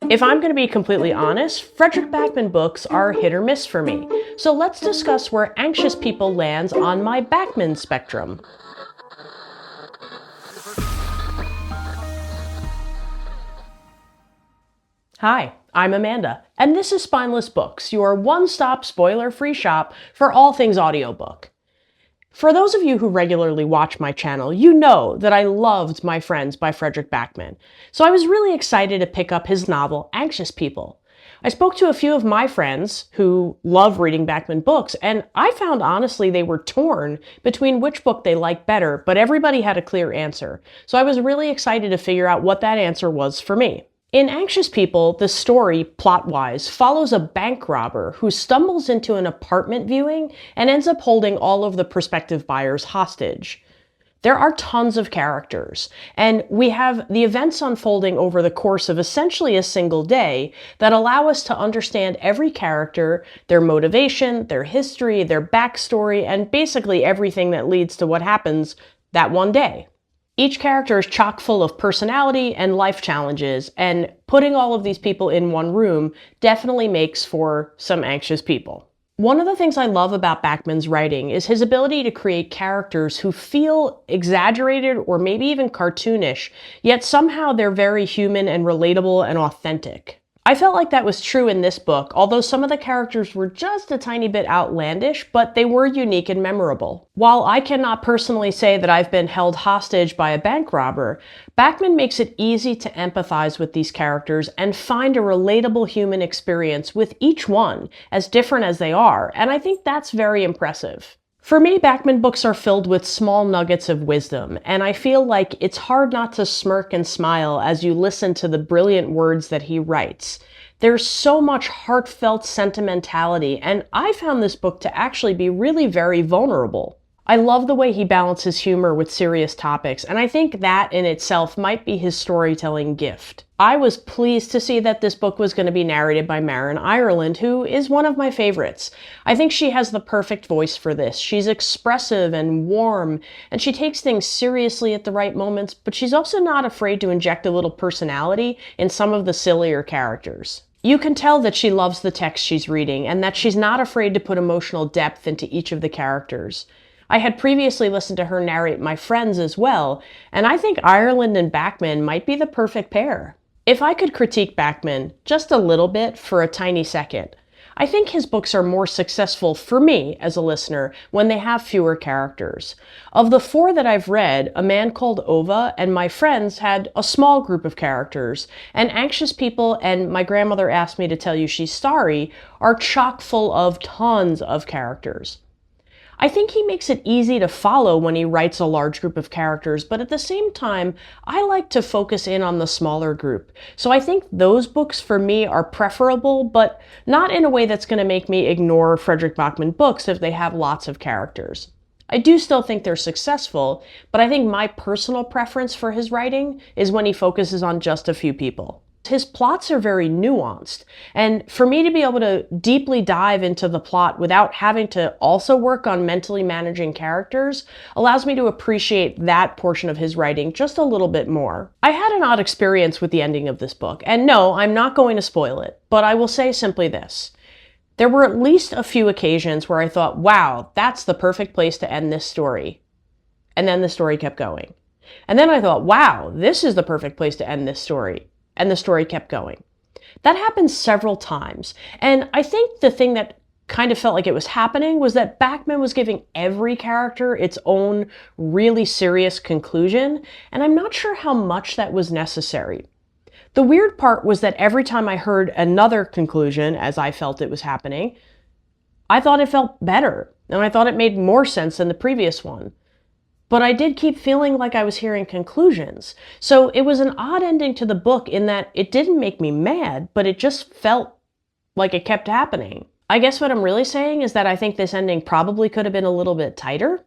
If I'm going to be completely honest, Fredrik Backman books are hit or miss for me. So let's discuss where Anxious People lands on my Backman spectrum. Hi, I'm Amanda, and this is Spineless Books, your one-stop spoiler-free shop for all things audiobook. For those of you who regularly watch my channel, you know that I loved My Friends by Fredrik Backman, so I was really excited to pick up his novel, Anxious People. I spoke to a few of my friends who love reading Backman books, and I found honestly they were torn between which book they liked better, but everybody had a clear answer, so I was really excited to figure out what that answer was for me. In Anxious People, the story, plot-wise, follows a bank robber who stumbles into an apartment viewing and ends up holding all of the prospective buyers hostage. There are tons of characters, and we have the events unfolding over the course of essentially a single day that allow us to understand every character, their motivation, their history, their backstory, and basically everything that leads to what happens that one day. Each character is chock full of personality and life challenges, and putting all of these people in one room definitely makes for some anxious people. One of the things I love about Backman's writing is his ability to create characters who feel exaggerated or maybe even cartoonish, yet somehow they're very human and relatable and authentic. I felt like that was true in this book, although some of the characters were just a tiny bit outlandish, but they were unique and memorable. While I cannot personally say that I've been held hostage by a bank robber, Backman makes it easy to empathize with these characters and find a relatable human experience with each one, as different as they are, and I think that's very impressive. For me, Backman books are filled with small nuggets of wisdom, and I feel like it's hard not to smirk and smile as you listen to the brilliant words that he writes. There's so much heartfelt sentimentality, and I found this book to actually be really very vulnerable. I love the way he balances humor with serious topics, and I think that in itself might be his storytelling gift. I was pleased to see that this book was going to be narrated by Marin Ireland, who is one of my favorites. I think she has the perfect voice for this. She's expressive and warm, and she takes things seriously at the right moments, but she's also not afraid to inject a little personality in some of the sillier characters. You can tell that she loves the text she's reading, and that she's not afraid to put emotional depth into each of the characters. I had previously listened to her narrate My Friends as well, and I think Ireland and Backman might be the perfect pair. If I could critique Backman just a little bit for a tiny second, I think his books are more successful for me as a listener when they have fewer characters. Of the 4 that I've read, A Man Called Ove and My Friends had a small group of characters, and Anxious People and My Grandmother Asked Me to Tell You She's Sorry are chock full of tons of characters. I think he makes it easy to follow when he writes a large group of characters, but at the same time, I like to focus in on the smaller group. So I think those books for me are preferable, but not in a way that's going to make me ignore Fredrik Backman books if they have lots of characters. I do still think they're successful, but I think my personal preference for his writing is when he focuses on just a few people. His plots are very nuanced, and for me to be able to deeply dive into the plot without having to also work on mentally managing characters allows me to appreciate that portion of his writing just a little bit more. I had an odd experience with the ending of this book, and no, I'm not going to spoil it, but I will say simply this. There were at least a few occasions where I thought, wow, that's the perfect place to end this story. And then the story kept going. And then I thought, wow, this is the perfect place to end this story. And the story kept going. That happened several times. And I think the thing that kind of felt like it was happening was that Backman was giving every character its own really serious conclusion, and I'm not sure how much that was necessary. The weird part was that every time I heard another conclusion, as I felt it was happening, I thought it felt better, and I thought it made more sense than the previous one. But I did keep feeling like I was hearing conclusions. So it was an odd ending to the book in that it didn't make me mad, but it just felt like it kept happening. I guess what I'm really saying is that I think this ending probably could have been a little bit tighter.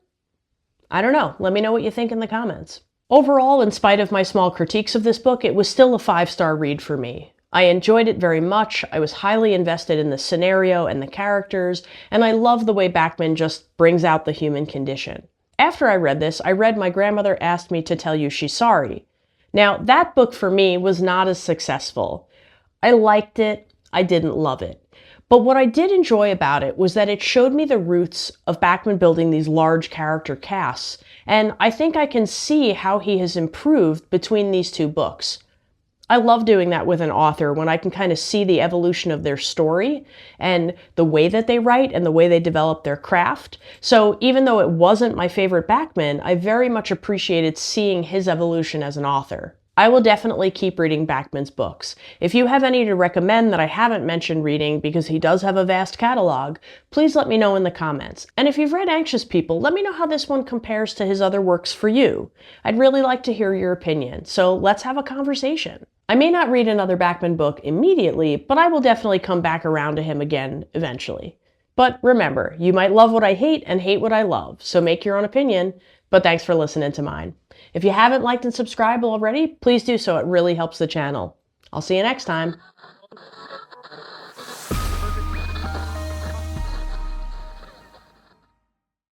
I don't know. Let me know what you think in the comments. Overall, in spite of my small critiques of this book, it was still a 5-star read for me. I enjoyed it very much, I was highly invested in the scenario and the characters, and I love the way Backman just brings out the human condition. After I read this, I read My Grandmother Asked Me to Tell You She's Sorry. Now, that book for me was not as successful. I liked it. I didn't love it. But what I did enjoy about it was that it showed me the roots of Backman building these large character casts, and I think I can see how he has improved between these two books. I love doing that with an author when I can kind of see the evolution of their story and the way that they write and the way they develop their craft. So even though it wasn't my favorite Backman, I very much appreciated seeing his evolution as an author. I will definitely keep reading Backman's books. If you have any to recommend that I haven't mentioned reading, because he does have a vast catalog, please let me know in the comments. And if you've read Anxious People, let me know how this one compares to his other works for you. I'd really like to hear your opinion, so let's have a conversation. I may not read another Backman book immediately, but I will definitely come back around to him again eventually. But remember, you might love what I hate and hate what I love, so make your own opinion, but thanks for listening to mine. If you haven't liked and subscribed already, please do so. It really helps the channel. I'll see you next time.